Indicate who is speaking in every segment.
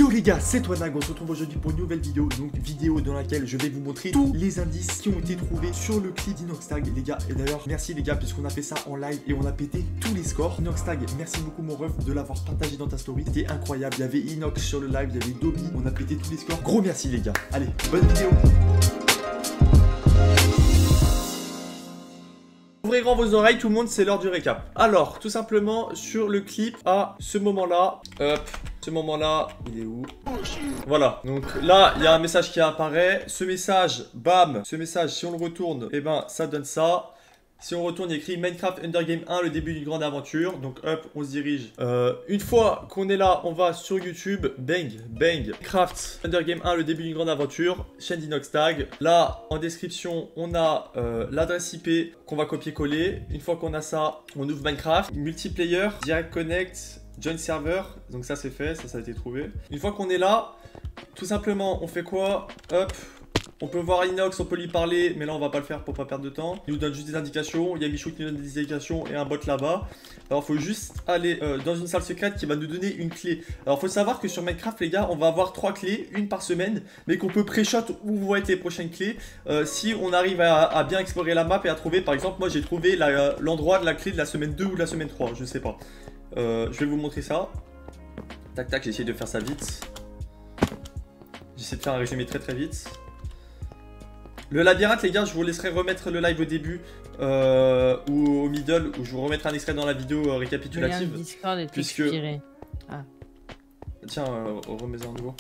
Speaker 1: Yo les gars, c'est toi Nag, on se retrouve aujourd'hui pour une nouvelle vidéo. Donc vidéo dans laquelle je vais vous montrer tous les indices qui ont été trouvés sur le clip d'Inoxtag les gars. Et d'ailleurs merci les gars puisqu'on a fait ça en live et on a pété tous les scores. Inoxtag, merci beaucoup mon ref de l'avoir partagé dans ta story. C'était incroyable, il y avait Inox sur le live, il y avait Dobby, on a pété tous les scores. Gros merci les gars, allez, bonne vidéo. Ouvrez grand vos oreilles tout le monde, c'est l'heure du récap. Alors tout simplement sur le clip à ce moment là, ce moment là, il est où? Voilà, donc là il y a un message qui apparaît. Ce message, bam, ce message si on le retourne, et ben ça donne ça. Si on retourne, il y a écrit Minecraft Undergame 1, le début d'une grande aventure. Donc hop, on se dirige. Une fois qu'on est là, on va sur YouTube. Bang, bang. Minecraft Undergame 1, le début d'une grande aventure. Chaîne d'Inoxtag. Là, en description, on a l'adresse IP qu'on va copier-coller. Une fois qu'on a ça, on ouvre Minecraft. Multiplayer, Direct Connect, Join Server. Donc ça, c'est fait. Ça a été trouvé. Une fois qu'on est là, tout simplement, on fait quoi? Hop. On peut voir Inox, on peut lui parler, mais là on va pas le faire pour pas perdre de temps. Il nous donne juste des indications, il y a Michou qui nous donne des indications et un bot là-bas. Alors faut juste aller dans une salle secrète qui va nous donner une clé. Alors faut savoir que sur Minecraft les gars, on va avoir 3 clés, une par semaine, mais qu'on peut pré-shot où vont être les prochaines clés. Si on arrive à bien explorer la map et à trouver, par exemple moi j'ai trouvé l'endroit de la clé de la semaine 2 ou de la semaine 3, je sais pas. Je vais vous montrer ça. Tac tac, j'ai essayé de faire ça vite. J'essaie de faire un résumé très vite. Le labyrinthe les gars, je vous laisserai remettre le live au début ou au middle, où je vous remettrai un extrait dans la vidéo récapitulative. Puisque... Ah. Tiens, remets-en à nouveau.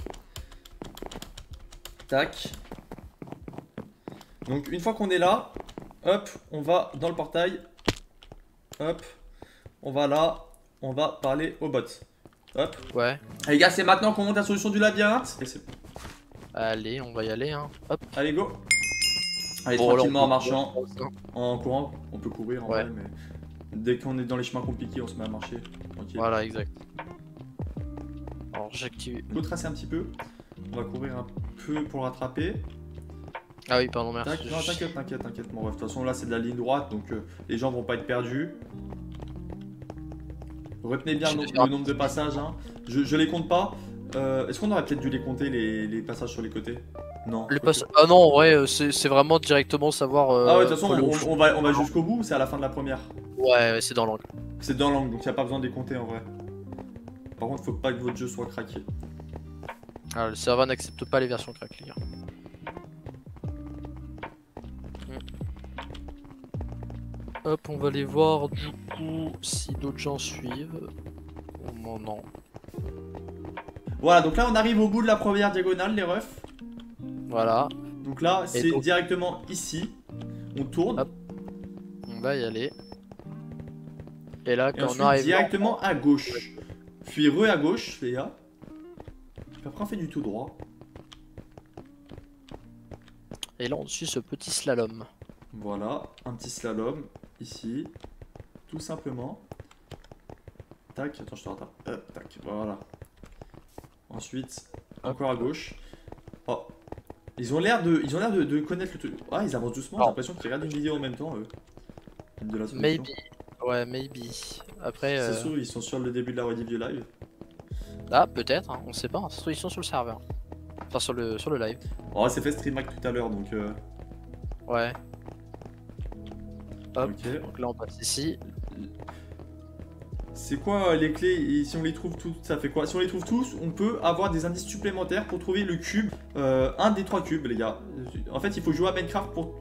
Speaker 1: Tac. Donc une fois qu'on est là, hop, on va dans le portail. Hop, on va là, on va parler au bot. Hop.
Speaker 2: Ouais.
Speaker 1: Les gars, c'est maintenant qu'on monte la solution du labyrinthe.
Speaker 2: Allez, on va y aller hein. Hop.
Speaker 1: Allez go. Allez, bon, tranquillement en marchant, en courant, on peut courir en vrai, mais dès qu'on est dans les chemins compliqués, on se met à marcher. Tranquille.
Speaker 2: Voilà, exact. Alors j'active.
Speaker 1: Il faut tracer un petit peu, on va courir un peu pour le rattraper.
Speaker 2: Ah oui, pardon, merci.
Speaker 1: Non, t'inquiète, mon ref. De toute façon, là c'est de la ligne droite, donc les gens vont pas être perdus. Retenez bien le nombre de passages, hein. Je les compte pas. Est-ce qu'on aurait peut-être dû les compter, les passages sur les côtés? Non.
Speaker 2: Ah non, ouais, c'est vraiment directement savoir.
Speaker 1: Ah ouais, de toute façon, on va jusqu'au bout ou c'est à la fin de la première?
Speaker 2: Ouais, c'est dans l'angle.
Speaker 1: C'est dans l'angle, donc il n'y a pas besoin de les compter en vrai. Par contre, faut pas que votre jeu soit craqué.
Speaker 2: Ah, le serveur n'accepte pas les versions crack, les gars. Hop, on va aller voir du coup si d'autres gens suivent. Oh, non.
Speaker 1: Voilà, donc là on arrive au bout de la première diagonale, les refs.
Speaker 2: Voilà.
Speaker 1: Donc là, c'est directement ici. On tourne.
Speaker 2: Hop. On va y aller. Et là, quand
Speaker 1: on
Speaker 2: arrive
Speaker 1: directement à gauche. Puis à gauche, les gars. Puis après, on fait du tout droit.
Speaker 2: Et là, on suit ce petit slalom.
Speaker 1: Voilà, un petit slalom ici. Tout simplement. Tac, attends, je te rattrape. Tac, voilà. Ensuite, encore à gauche. Oh. Ils ont l'air de connaître le truc. Ah, ils avancent doucement, j'ai l'impression qu'ils regardent une vidéo en même temps, eux. De la solution.
Speaker 2: Maybe. Ouais, maybe. Après.
Speaker 1: C'est sûr, ils sont sur le début de la rediff du live.
Speaker 2: Ah, peut-être, hein, on sait pas. Ils sont sur le serveur. Enfin, sur le live.
Speaker 1: Oh, c'est fait stream hack tout à l'heure donc.
Speaker 2: Ouais. Hop,
Speaker 1: okay.
Speaker 2: Donc là on passe ici.
Speaker 1: C'est quoi les clés? Et si on les trouve toutes, ça fait quoi? Si on les trouve tous, on peut avoir des indices supplémentaires pour trouver le cube. Un des 3 cubes, les gars. En fait, il faut jouer à Minecraft pour...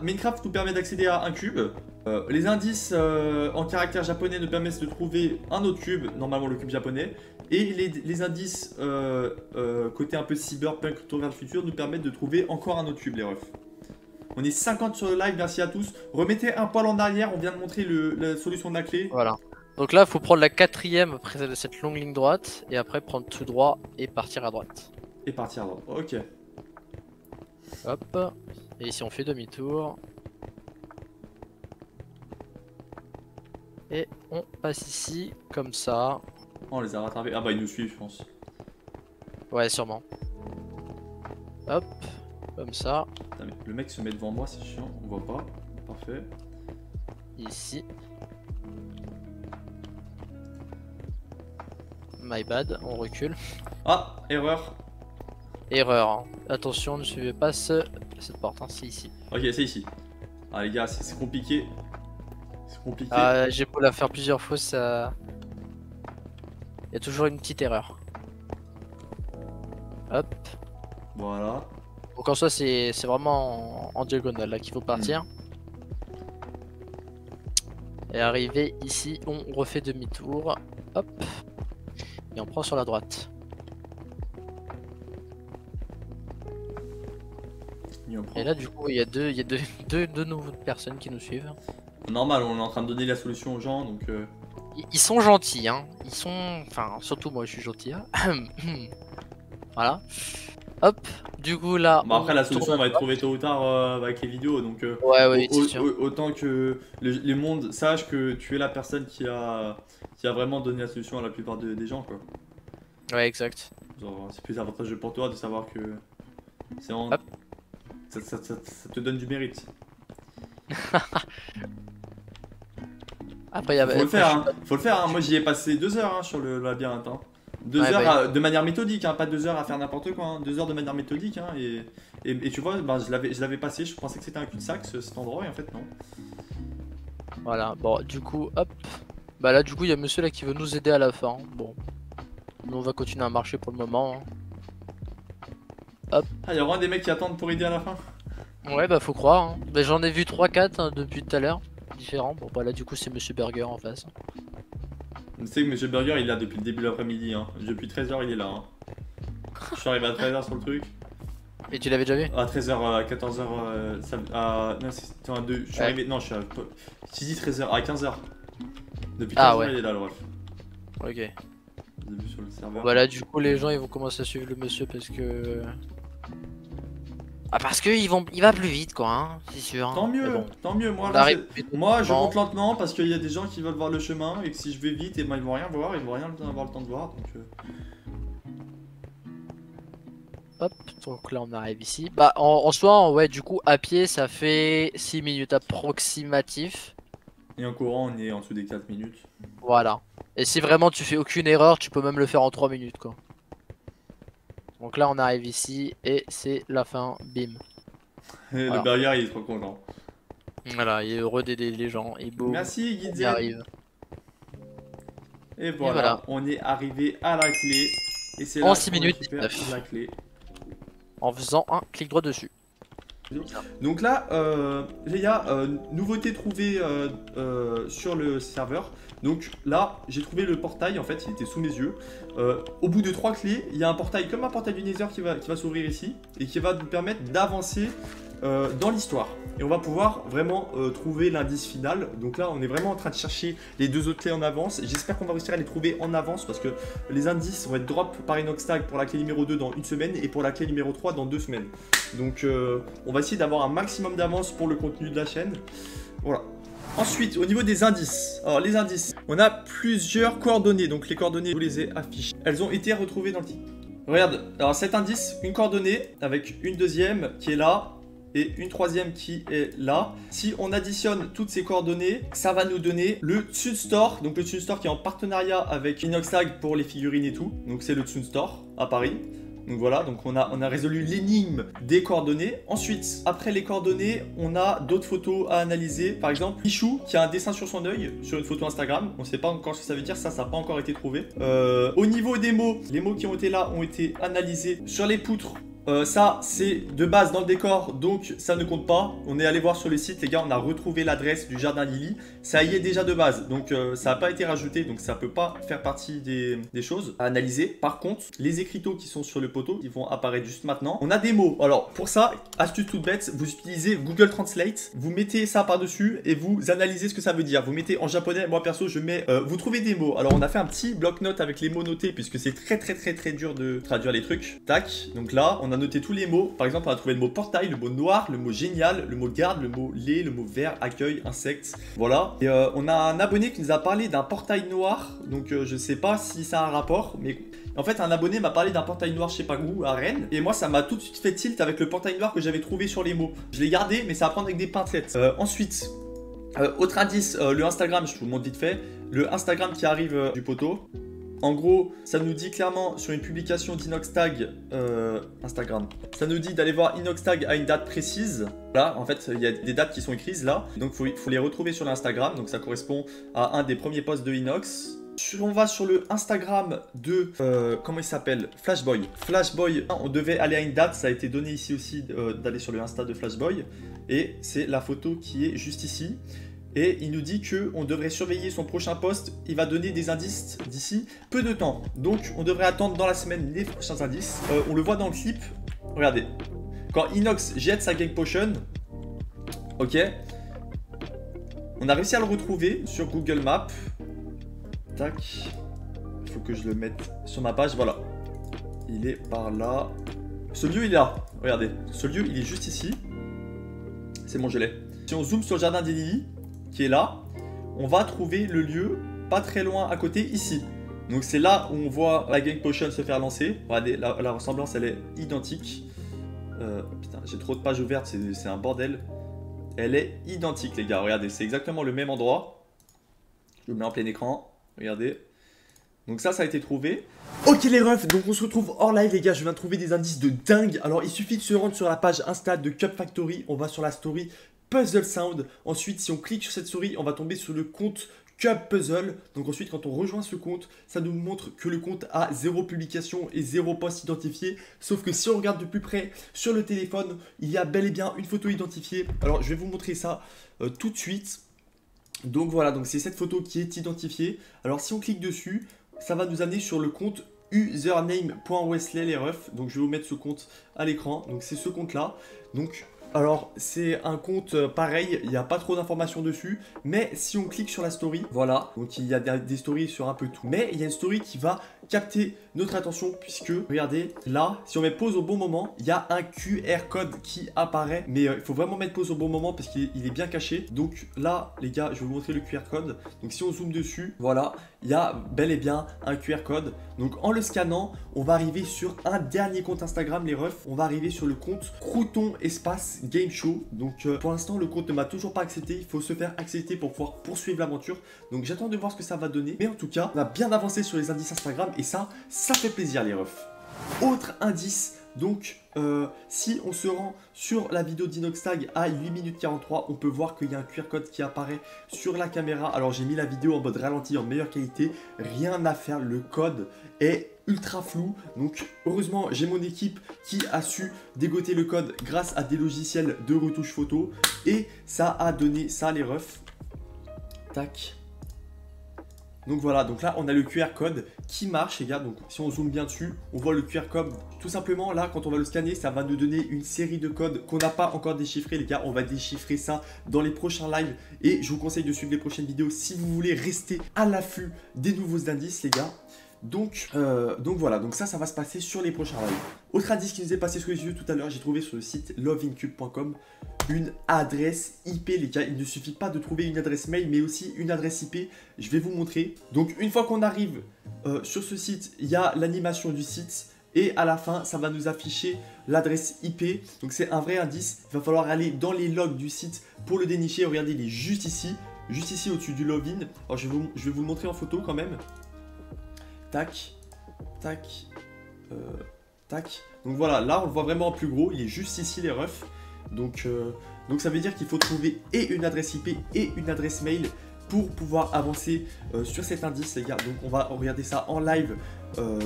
Speaker 1: Minecraft nous permet d'accéder à un cube. Les indices en caractère japonais nous permettent de trouver un autre cube, normalement le cube japonais. Et les indices côté un peu cyberpunk, retour vers le futur, nous permettent de trouver encore un autre cube, les refs. On est 50 sur le live, merci à tous. Remettez un poil en arrière, on vient de montrer la solution de la clé.
Speaker 2: Voilà. Donc là, il faut prendre la 4ème après cette longue ligne droite, et après prendre tout droit et partir à droite.
Speaker 1: Et partir à droite, ok.
Speaker 2: Hop. Et ici, on fait demi-tour. Et on passe ici, comme ça.
Speaker 1: Oh, on les a rattrapés. Ah bah, ils nous suivent, je pense.
Speaker 2: Ouais, sûrement. Hop. Comme ça.
Speaker 1: Putain, mais le mec se met devant moi, c'est chiant, on voit pas. Parfait.
Speaker 2: Ici. My bad, on recule.
Speaker 1: Ah, erreur.
Speaker 2: Erreur. Hein. Attention, ne suivez pas cette porte, hein, c'est ici.
Speaker 1: Ok, c'est ici. Ah les gars, c'est compliqué. C'est compliqué.
Speaker 2: J'ai beau la faire plusieurs fois, ça... Il y a toujours une petite erreur. Hop.
Speaker 1: Voilà.
Speaker 2: Donc en soi, c'est vraiment en diagonale là qu'il faut partir. Et arrivé ici, on refait demi-tour. Hop. Et on prend sur la droite. Et là, du coup, il y a deux nouvelles personnes qui nous suivent.
Speaker 1: Normal, on est en train de donner la solution aux gens, donc...
Speaker 2: Ils sont gentils, hein. Ils sont... Enfin, surtout moi, je suis gentil. Hein. Voilà. Hop. Du coup, là...
Speaker 1: Bah après, la solution va être trouvée tôt ou tard avec les vidéos, donc...
Speaker 2: ouais, c'est sûr.
Speaker 1: Autant que les mondes sachent que tu es la personne qui a vraiment donné la solution à la plupart des gens, quoi.
Speaker 2: Ouais, exact.
Speaker 1: C'est plus avantageux pour toi de savoir que... C'est en... Ça te donne du mérite.
Speaker 2: Après,
Speaker 1: faut le faire, hein. Faut le faire, hein. Moi j'y ai passé 2 heures hein, sur le labyrinthe. Hein. 2 heures de manière méthodique, hein. Pas 2 heures à faire n'importe quoi. Hein. 2 heures de manière méthodique. Hein. Et tu vois, bah, je l'avais passé, je pensais que c'était un cul-de-sac cet endroit, et en fait non.
Speaker 2: Voilà, bon, du coup, hop. Bah là, du coup, il y a monsieur là qui veut nous aider à la fin. Bon, nous on va continuer à marcher pour le moment. Hein. Hop.
Speaker 1: Ah, il y a vraiment des mecs qui attendent pour aider à la fin.
Speaker 2: Ouais, bah faut croire. Hein. Bah, j'en ai vu 3-4 hein, depuis tout à l'heure. Différents. Bon, bah là, du coup, c'est monsieur Burger en face.
Speaker 1: Tu sais que monsieur Burger il est là depuis le début de l'après-midi. Hein. Depuis 13h, il est là. Hein. Je suis arrivé à 13h sur le truc.
Speaker 2: Et tu l'avais déjà vu?
Speaker 1: À 13h, à 14h. Non, c'était un 2. Je suis arrivé. Non, je suis à. Si dit 13h, à 15h. Depuis 13h, il est là, le ref.
Speaker 2: Ok.
Speaker 1: Sur le serveur.
Speaker 2: Bah là, du coup, les gens ils vont commencer à suivre le monsieur parce que. Ah, parce que il va plus vite, quoi, hein, c'est sûr. Hein.
Speaker 1: Tant mieux, bon. Tant mieux. Moi, je monte lentement parce qu'il y a des gens qui veulent voir le chemin et que si je vais vite, et ben, ils vont rien voir, ils vont rien avoir le temps de voir. Donc,
Speaker 2: Hop, donc là on arrive ici. Bah en soi, ouais, du coup, à pied ça fait 6 minutes approximatif.
Speaker 1: Et en courant, on est en dessous des 4 minutes.
Speaker 2: Voilà. Et si vraiment tu fais aucune erreur, tu peux même le faire en 3 minutes, quoi. Donc là on arrive ici et c'est la fin, bim.
Speaker 1: Et voilà. Le burger il est trop content.
Speaker 2: Voilà, il est heureux d'aider les gens et boum.
Speaker 1: Merci Guidzet.
Speaker 2: Arrive.
Speaker 1: Et voilà, on est arrivé à la clé. Et c'est
Speaker 2: en 6 minutes
Speaker 1: la clé.
Speaker 2: En faisant un clic droit dessus.
Speaker 1: Donc là, les gars, nouveauté trouvée sur le serveur. Donc là, j'ai trouvé le portail, en fait, il était sous mes yeux. Au bout de 3 clés, il y a un portail comme un portail du Nether qui va s'ouvrir ici et qui va nous permettre d'avancer dans l'histoire. Et on va pouvoir vraiment trouver l'indice final. Donc là, on est vraiment en train de chercher les 2 autres clés en avance. J'espère qu'on va réussir à les trouver en avance parce que les indices vont être drop par Inoxtag pour la clé numéro 2 dans 1 semaine et pour la clé numéro 3 dans 2 semaines. Donc on va essayer d'avoir un maximum d'avance pour le contenu de la chaîne. Voilà. Ensuite, au niveau des indices, alors les indices, on a plusieurs coordonnées, donc les coordonnées, je vous les ai affichées. Elles ont été retrouvées dans le titre. Regarde, alors cet indice, une coordonnée avec une deuxième qui est là et une troisième qui est là. Si on additionne toutes ces coordonnées, ça va nous donner le Tsun Store, donc le Tsun Store qui est en partenariat avec Inoxtag pour les figurines et tout. Donc c'est le Tsun Store à Paris. Donc voilà, donc on a résolu l'énigme des coordonnées. Ensuite, après les coordonnées, on a d'autres photos à analyser. Par exemple, Michou qui a un dessin sur son œil sur une photo Instagram. On ne sait pas encore ce que ça veut dire, ça n'a pas encore été trouvé. Au niveau des mots, les mots qui ont été là ont été analysés. Sur les poutres, ça c'est de base dans le décor, donc ça ne compte pas. On est allé voir sur le site, les gars, on a retrouvé l'adresse du jardin Lily. Ça y est déjà de base, donc ça n'a pas été rajouté, donc ça peut pas faire partie des choses à analyser. Par contre, les écriteaux qui sont sur le poteau, ils vont apparaître juste maintenant. On a des mots, alors pour ça, astuce toute bête, vous utilisez Google Translate, vous mettez ça par-dessus et vous analysez ce que ça veut dire. Vous mettez en japonais, moi perso je mets, vous trouvez des mots. Alors on a fait un petit bloc-notes avec les mots notés, puisque c'est très dur de traduire les trucs. Tac, donc là, on a noté tous les mots. Par exemple, on a trouvé le mot portail, le mot noir, le mot génial, le mot garde, le mot lait, le mot vert, accueil, insecte. Voilà. Et on a un abonné qui nous a parlé d'un portail noir. Donc je sais pas si ça a un rapport, mais en fait un abonné m'a parlé d'un portail noir je sais pas où à Rennes. Et moi ça m'a tout de suite fait tilt avec le portail noir que j'avais trouvé sur les mots. Je l'ai gardé, mais ça va prendre avec des pincettes. Ensuite, autre indice, le Instagram, je vous le montre vite fait. Le Instagram qui arrive du poteau. En gros, ça nous dit clairement sur une publication d'Inoxtag Instagram. Ça nous dit d'aller voir Inoxtag à une date précise. Là, en fait, il y a des dates qui sont écrites là. Donc, il faut les retrouver sur l'Instagram. Donc, ça correspond à un des premiers posts de Inox. On va sur le Instagram de, comment il s'appelle, Flashboy. Flashboy, on devait aller à une date, ça a été donné ici aussi d'aller sur le Insta de Flashboy. Et c'est la photo qui est juste ici. Et il nous dit qu'on devrait surveiller son prochain post. Il va donner des indices d'ici peu de temps. Donc on devrait attendre dans la semaine les prochains indices. On le voit dans le clip. Regardez. Quand Inox jette sa Gang Potion. Ok. On a réussi à le retrouver sur Google Maps. Tac. Il faut que je le mette sur ma page. Voilà. Il est par là. Ce lieu il est là. Regardez. Ce lieu il est juste ici. C'est bon, je l'ai. Si on zoome sur le jardin des Lilies, qui est là, on va trouver le lieu pas très loin à côté, ici. Donc c'est là où on voit la Gang Potion se faire lancer. Regardez, la ressemblance elle est identique. Putain, j'ai trop de pages ouvertes, c'est un bordel. Elle est identique les gars, regardez, c'est exactement le même endroit. Je le mets en plein écran, regardez. Donc ça a été trouvé. Ok les refs, donc on se retrouve hors live les gars, je viens de trouver des indices de dingue. Alors il suffit de se rendre sur la page Insta de Cup Factory, on va sur la story Puzzle Sound. Ensuite, si on clique sur cette story, on va tomber sur le compte Cup Puzzle. Donc ensuite, quand on rejoint ce compte, ça nous montre que le compte a 0 publication et 0 post identifié. Sauf que si on regarde de plus près sur le téléphone, il y a bel et bien une photo identifiée. Alors, je vais vous montrer ça tout de suite. Donc voilà, donc c'est cette photo qui est identifiée. Alors si on clique dessus, ça va nous amener sur le compte username.wesley les refs. Donc je vais vous mettre ce compte à l'écran. Donc c'est ce compte là. Donc alors c'est un compte pareil, il n'y a pas trop d'informations dessus. Mais si on clique sur la story, voilà. Donc il y a des stories sur un peu tout. Mais il y a une story qui va capter notre attention puisque, regardez, là, si on met pause au bon moment, il y a un QR code qui apparaît. Mais il faut vraiment mettre pause au bon moment parce qu'il est bien caché. Donc là, les gars, je vais vous montrer le QR code. Donc si on zoome dessus, voilà, il y a bel et bien un QR code. Donc en le scannant, on va arriver sur un dernier compte Instagram, les refs. On va arriver sur le compte Crouton Espace Game Show. Donc pour l'instant, le compte ne m'a toujours pas accepté. Il faut se faire accepter pour pouvoir poursuivre l'aventure. Donc j'attends de voir ce que ça va donner. Mais en tout cas, on a bien avancé sur les indices Instagram. Et ça fait plaisir les refs. Autre indice, donc si on se rend sur la vidéo d'Inoxtag à 8 minutes 43, on peut voir qu'il y a un QR code qui apparaît sur la caméra. Alors j'ai mis la vidéo en mode ralenti, en meilleure qualité, rien à faire, le code est ultra flou. Donc heureusement j'ai mon équipe qui a su dégoter le code grâce à des logiciels de retouche photo. Et ça a donné ça les refs. Tac. Donc voilà, donc là on a le QR code qui marche les gars. Donc si on zoome bien dessus, on voit le QR code. Tout simplement là quand on va le scanner, ça va nous donner une série de codes qu'on n'a pas encore déchiffrés les gars. On va déchiffrer ça dans les prochains lives. Et je vous conseille de suivre les prochaines vidéos si vous voulez rester à l'affût des nouveaux indices les gars. Donc voilà, donc ça va se passer sur les prochains lives. Autre indice qui nous est passé sous les yeux tout à l'heure, j'ai trouvé sur le site loveincube.com une adresse IP les gars. Il ne suffit pas de trouver une adresse mail mais aussi une adresse IP. Je vais vous montrer. Donc une fois qu'on arrive sur ce site, il y a l'animation du site. Et à la fin, ça va nous afficher l'adresse IP. Donc c'est un vrai indice. Il va falloir aller dans les logs du site pour le dénicher. Regardez, il est juste ici au-dessus du login. Alors je vais vous le montrer en photo quand même. Tac, tac, tac. Donc voilà, là on le voit vraiment en plus gros. Il est juste ici les refs. Donc ça veut dire qu'il faut trouver et une adresse IP et une adresse mail pour pouvoir avancer sur cet indice les gars. Donc on va regarder ça en live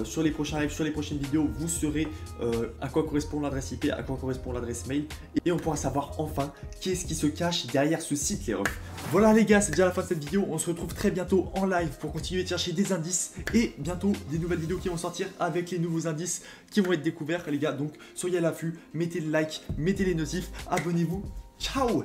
Speaker 1: sur les prochains lives, sur les prochaines vidéos. Vous saurez à quoi correspond l'adresse IP, à quoi correspond l'adresse mail. Et on pourra savoir enfin qu'est-ce qui se cache derrière ce site les refs. Voilà les gars, c'est déjà la fin de cette vidéo. On se retrouve très bientôt en live pour continuer de chercher des indices. Et bientôt des nouvelles vidéos qui vont sortir avec les nouveaux indices qui vont être découverts les gars. Donc soyez à l'affût, mettez le like, mettez les notifs, abonnez-vous. Ciao!